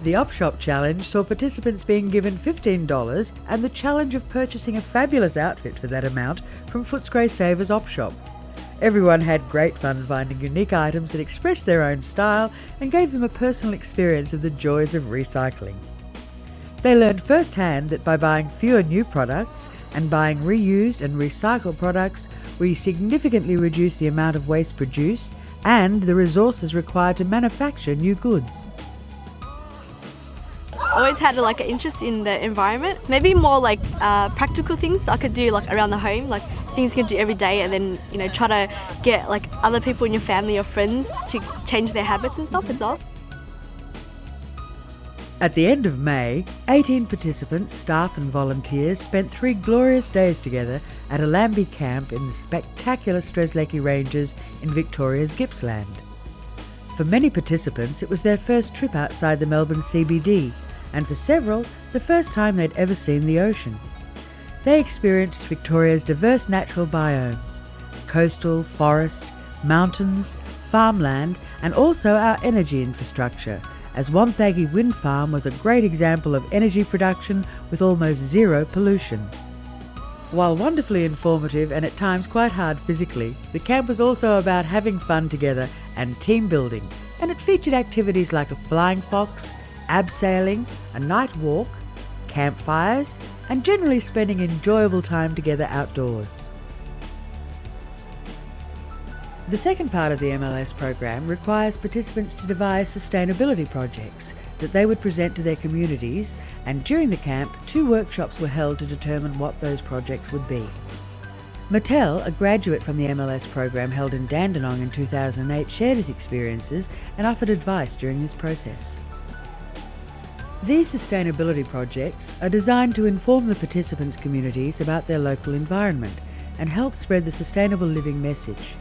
The Op Shop Challenge saw participants being given $15 and the challenge of purchasing a fabulous outfit for that amount from Footscray Savers Op Shop. Everyone had great fun finding unique items that expressed their own style and gave them a personal experience of the joys of recycling. They learned firsthand that by buying fewer new products and buying reused and recycled products, we significantly reduce the amount of waste produced and the resources required to manufacture new goods. Always had an interest in the environment, maybe more practical things I could do around the home, things you can do every day, and then try to get other people in your family or friends to change their habits and stuff as well. At the end of May, 18 participants, staff and volunteers spent 3 glorious days together at a Lambie Camp in the spectacular Strzelecki Ranges in Victoria's Gippsland. For many participants, it was their first trip outside the Melbourne CBD, and for several, the first time they'd ever seen the ocean. They experienced Victoria's diverse natural biomes, coastal, forest, mountains, farmland, and also our energy infrastructure, as Wonthaggi Wind Farm was a great example of energy production with almost zero pollution. While wonderfully informative and at times quite hard physically, the camp was also about having fun together and team building, and it featured activities like a flying fox, abseiling, a night walk, campfires, and generally spending enjoyable time together outdoors. The second part of the MLS program requires participants to devise sustainability projects that they would present to their communities, and during the camp, 2 workshops were held to determine what those projects would be. Mattel, a graduate from the MLS program held in Dandenong in 2008, shared his experiences and offered advice during this process. These sustainability projects are designed to inform the participants' communities about their local environment and help spread the sustainable living message,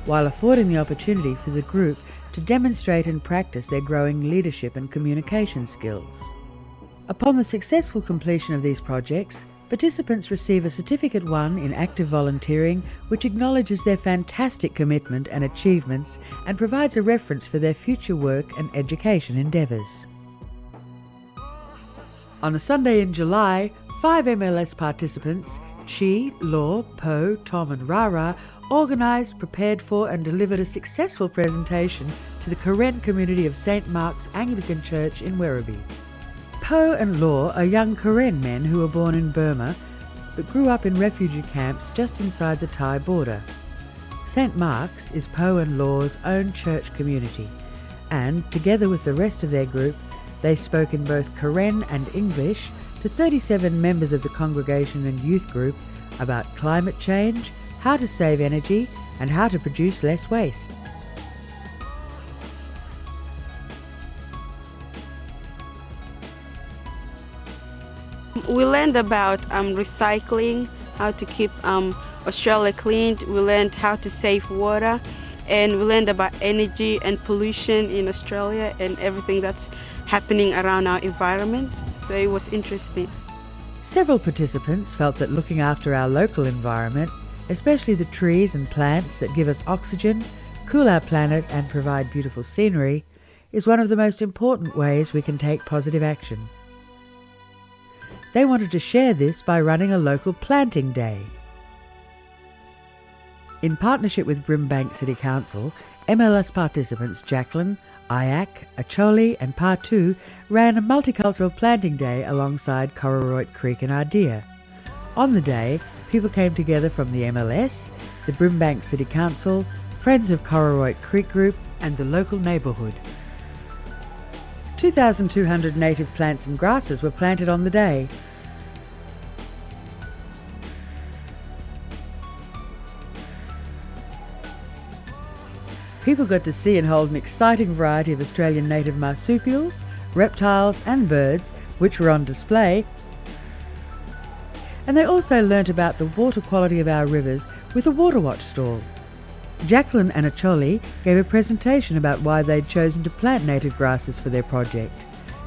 while affording the opportunity for the group to demonstrate and practice their growing leadership and communication skills. Upon the successful completion of these projects, participants receive a Certificate 1 in active volunteering, which acknowledges their fantastic commitment and achievements and provides a reference for their future work and education endeavours. On a Sunday in July, 5 MLS participants, Chi, Law, Po, Tom and Rara, organised, prepared for and delivered a successful presentation to the Karen community of St Mark's Anglican Church in Werribee. Po and Law are young Karen men who were born in Burma but grew up in refugee camps just inside the Thai border. St Mark's is Po and Law's own church community, and together with the rest of their group, they spoke in both Karen and English to 37 members of the congregation and youth group about climate change, how to save energy, and how to produce less waste. We learned about recycling, how to keep Australia clean. We learned how to save water, and we learned about energy and pollution in Australia and everything that's happening around our environment. So it was interesting. Several participants felt that looking after our local environment, especially the trees and plants that give us oxygen, cool our planet and provide beautiful scenery, is one of the most important ways we can take positive action. They wanted to share this by running a local planting day. In partnership with Brimbank City Council, MLS participants Jacqueline, Ayak, Acholi and Patu ran a multicultural planting day alongside Cororoit Creek and Ardea. On the day, people came together from the MLS, the Brimbank City Council, Friends of Cororoit Creek Group and the local neighbourhood. 2,200 native plants and grasses were planted on the day. People got to see and hold an exciting variety of Australian native marsupials, reptiles and birds, which were on display, and they also learnt about the water quality of our rivers with a Water Watch stall. Jacqueline and Acholi gave a presentation about why they'd chosen to plant native grasses for their project.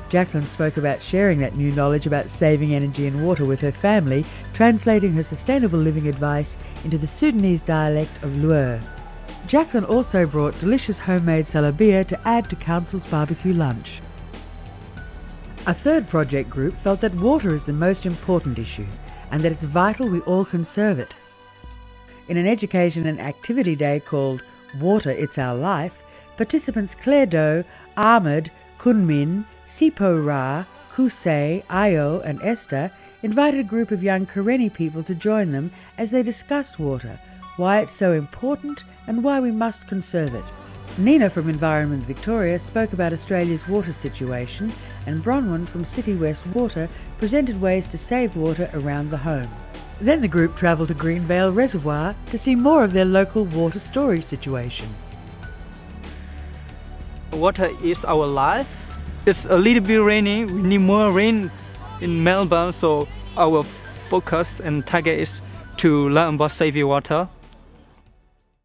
Jacqueline spoke about sharing that new knowledge about saving energy and water with her family, translating her sustainable living advice into the Sudanese dialect of Luo. Jacqueline also brought delicious homemade salabia to add to Council's barbecue lunch. A third project group felt that water is the most important issue and that it's vital we all conserve it. In an education and activity day called Water It's Our Life, participants Claire Doe, Ahmed, Kunmin, Sipo Ra, Kusei, Ayo and Esther invited a group of young Karenni people to join them as they discussed water, why it's so important and why we must conserve it. Nina from Environment Victoria spoke about Australia's water situation, and Bronwyn from City West Water presented ways to save water around the home. Then the group travelled to Greenvale Reservoir to see more of their local water storage situation. Water is our life. It's a little bit rainy. We need more rain in Melbourne, so our focus and target is to learn about saving water.